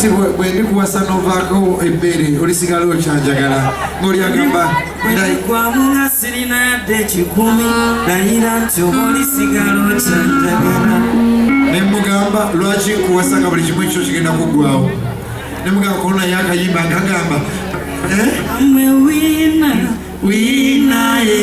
Bwendi kuwasa novaako ebbere olisigala okyanjagala ng'oli agamba kwamuna sirina yadde ekikumi nayira nti oba olisigala okyanjagala ne mugamba lwaki nkuwasa nga buli kimu ekyo kigenda kuggwawo ne mugamba kono naye akayimba nkagamba mwe wina ye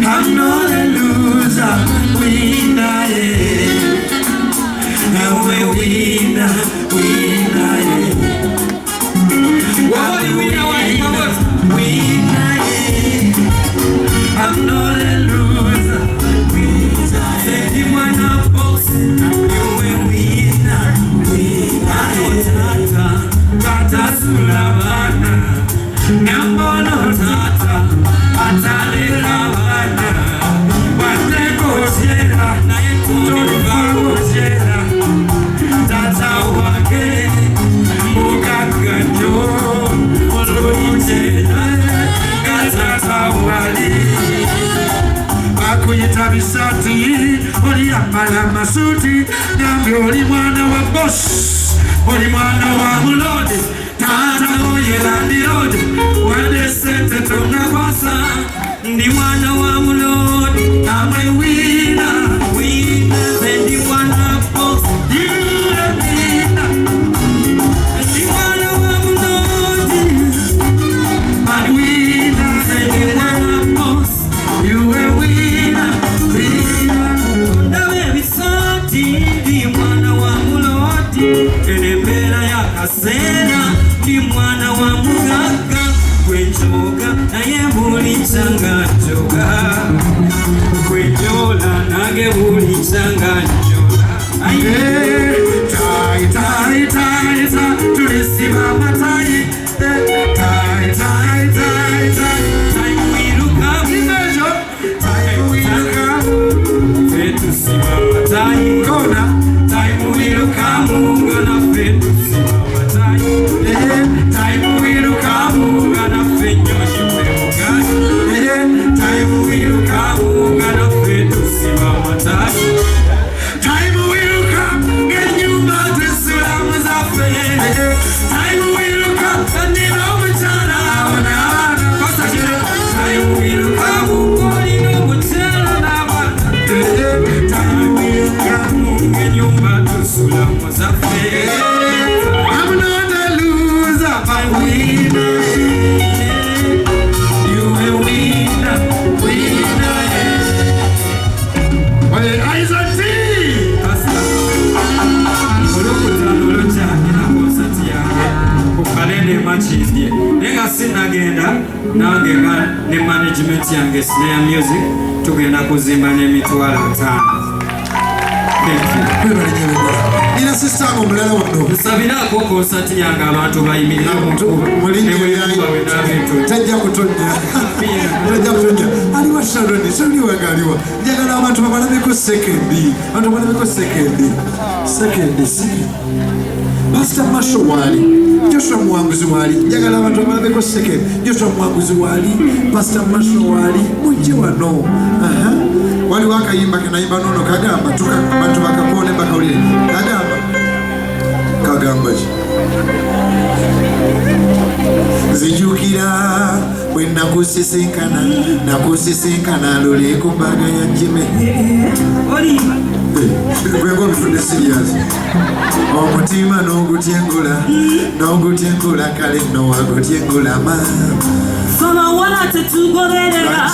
I'm not a loser wina ye mwe wina ye I'm not a loser. Say you wanna box, you will win. Tata Sulavana, Nambono Tata, Atale Ravana, Wateko Sierra, Tolivago Sierra, Tata Wake, Mukakajo, Tolichena, Tata Wali. Akuyita bisati oliyambala masuti nambi oli mwana wa boss oli mwana wa mulodi tata oyelandirodi wade sente tunakwasa ndi mwana wa mulodi amwe wina ndi mwana boss wina ndi mwana wa mulodi but wina ndi mwana boss you were winner. Ndi mwana wa mulodi enembera ya kasera ndi mwana wa mugaga kwenjoga naye bulichanga njoga kwenjola nage bulichanga njoga tai tulisiba matai tai wiruka vimejo tai wiruka fetu siba matai kona tai wiruka munga na fetu siba matai tai wiruka munga na fenyo shiwe mugashi tai wiruka munga na fetu siba matai tai wiruka genyuma tesula muzafe tai wiruka ndino mchana wana kosa shire tai wiruka mukoli no mchana na wana tai wiruka genyuma tesula muzafe I'm not a loser but winner you a winner well the eyes are tea ukalende machindie nenga sinagenda nange ne management yange Snare Music tugenda kuzimba n'emitwalo 5 ina sister ngo mulala wano nsabirako konsati yange abantu bayimirira tajja kutonnya aliwa Sharon soli wagaliwa njagala abantu babalabeko sekendi Pastor Masho wali Joshua Mwanguzi wali njagala abantu babalabeko sekendi Joshua Mwanguzi wali Pastor Masho wali mujje wano wali wakayimba kenayimba nono kagamba bantu bakakone bakawulire kagamba ki zijukira bwe nakusisinkana lule ku mbaga ya Jime bwengo bifudde serious omutima n'ogutyengula kale nno wagutyengula Fama wala tetugoberera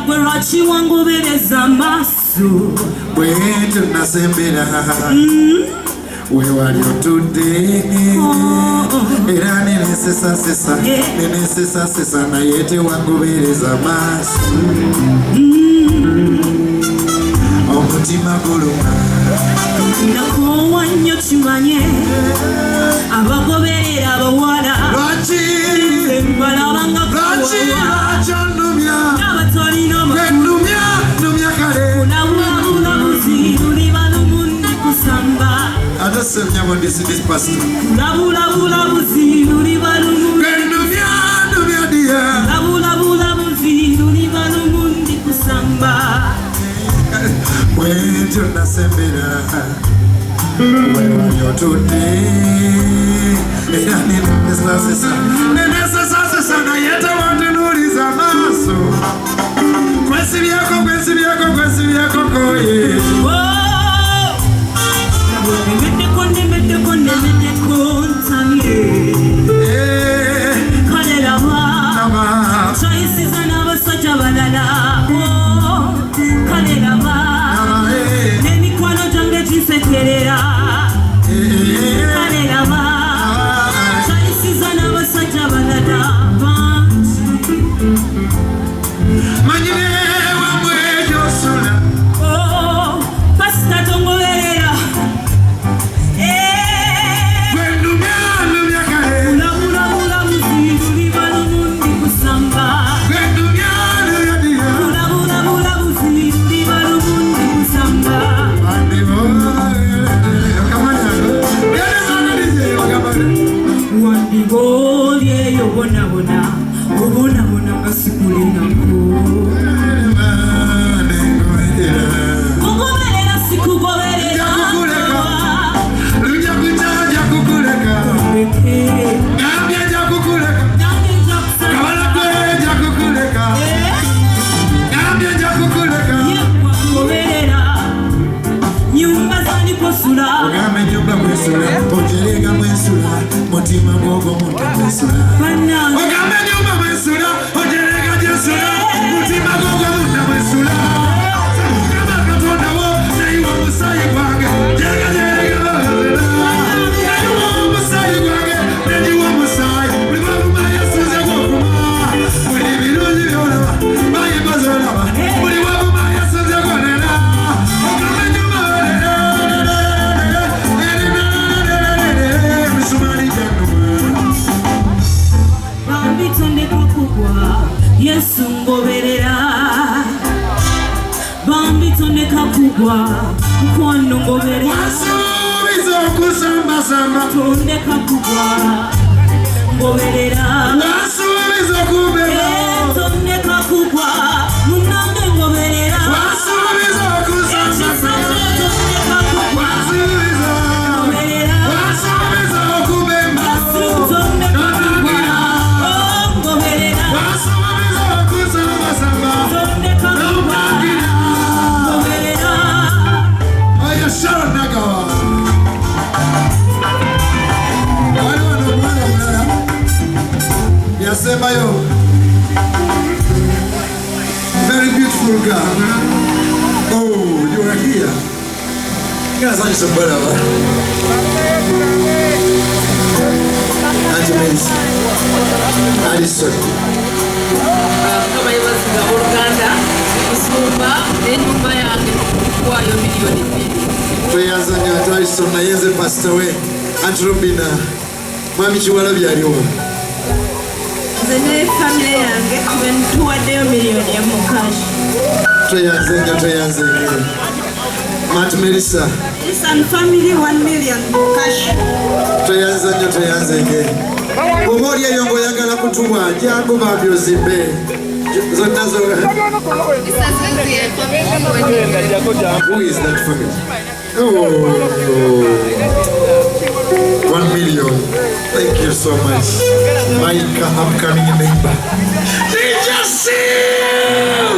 gwe lwaki wangobereza amaaso bwetu nasembera wewali otudde era nenesesasesa naye tewangobereza amaaso omutima guluma nakoowa nnyo kimanye abagoberera abawala lwaki balabanga n'abatalina numya kale bulabulabuzi luliba lumundi kusamba ate semnyamo this pastor bulabulabuzi luliba lumundi numya dia bulabulabuzi luliba lumundi kusamba bwetu nasembera Wewe today Nenesa sana yeta wantunuliza maso Kwesi vyako koye Mete kontamye Kanela wa Choices anaba sacha balala Kanela wa Nemi kwano jange chisekerera Kanela wa Choices anaba sacha balala Manyine wa mwejo sula Pasta tongo verera Bona ngasikulina ko Kugoberera sikugoberera Luja kuchaja kukuleka Gambia ja kukuleka Kabala kwe ja kukuleka Gambia ja kukuleka Kugoberera Nyumba zani posula Ogame nyumba mwesula Ojerega mwesula Motima gogo monta mwesula Ogame nyumba mwesula Ojerega jesula Motima gogo monta mwesula Kama katonda wo Naiwa musayi kwange Jega Naiwa musayi kwange Naiwa musayi Ulima kumaya suze kukuma Uli viruzi vyolama Bayi bazolama Ulima kumaya suze konela Ogame nyumba Bambitondeka kugwa Yesu ngoberera Bambitondeka kugwa Mkwano ngoberera Wasubiza kusamba samba Tondeka kugwa Ngoberera Wasubiza kubeba Tondeka kugwa Munange ngoberera Wasubiza kusamba samba Tondeka kugwa Wasubiza Ngoberera Wasubiza kubeba Tondeka kugwa Ngoberera Wasubiza kusamba samba Tondeka kugwa Ngoberera Aya Sharon Nagawa Wale wanamwana mwana Yasema yo Very beautiful girl. Oh, you are here. Guys, I'm some better. Auntie Mace. Alison. Kama yabasiga Uganda kusumba n'enyumba yange okwayo miliyoni 2. Tweyazanya ati Alison na yenze pastor we. Auntie Robina. Mwami Kiwalabi aliwo. Nze ne family yange tuwaddeyo miliyoni emu cash. Tweyazanya. Aunt Melissa. Isan family 1 million cash. Tweyazanya. Omori eyongo yagala kutuwa jangu babyozimbe. Zonna zo. Who is that family? Oh. 1 million. Thank you so much. My upcoming neighbor. DJ Seal!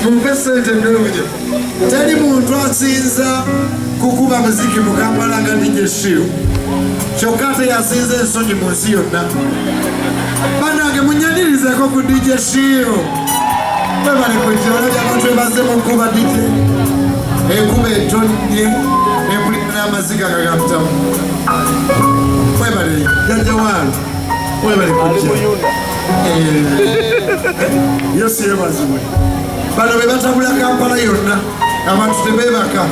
Mumpesente mnungi. Tali muntu asinza kukuba muziki mu Kampala nga DJ Seal. Kyokka yasinza ensonyi mu nsi yonna. Banange munyanirizeko ku DJ Seal. Webale kujja olabye abantu bebaze mu nkuba DJ. Enkuba etonye empulira amaziga gagamutamu. Webale jajja wano. Webale kujja. Yosi yebazibwe. Bano bebatabula Kampala yonna. Abantu tebebaka.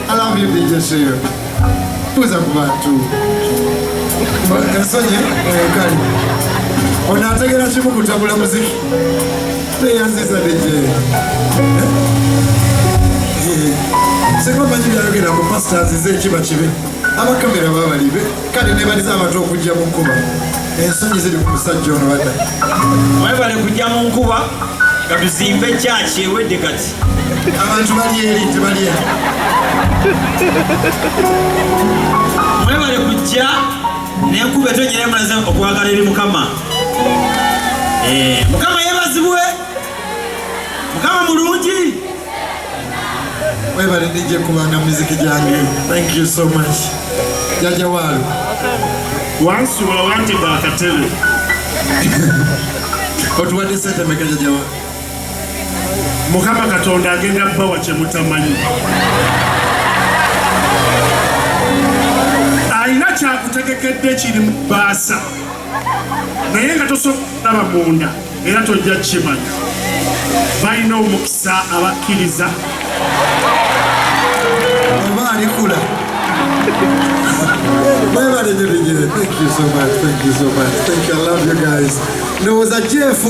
I love you DJ Seal. Tuza ku bantu. Ensonyi kali. Ono ategera kimu kutabula muziki. Teyanziza DJ. Seko manyi byayogera ku pastors z'ekiba kibe. Abakamera babalibe. Kale ne baliza abantu okujja mu nkuba. Ensonyi ziri ku musajja ono badda. Mwebale kujja mu nkuba katuzimbe church ewedde kati abantu bali eri tebali eri mwebale kujja nenkuba etonyere mulaza okwagala eri Mukama. Mukama yebazibwe, Mukama mulungi. webale DJ kubanga muziki jange. Thank you so much. Jaja walo wansuula wantega akatebe otuwadde sente meka jaja walo. Mukama Katonda agenda bbawa kye mutamanyi. Alina kyakutegekedde kiri mu bbaasa naye nga tosobola munda era tojja kimanya. Balina omukisa abakkiriza oba alikula. webale nyo. Thank you so much. Thank you so much. Thank you. I love you guys. Ndowooza Jeff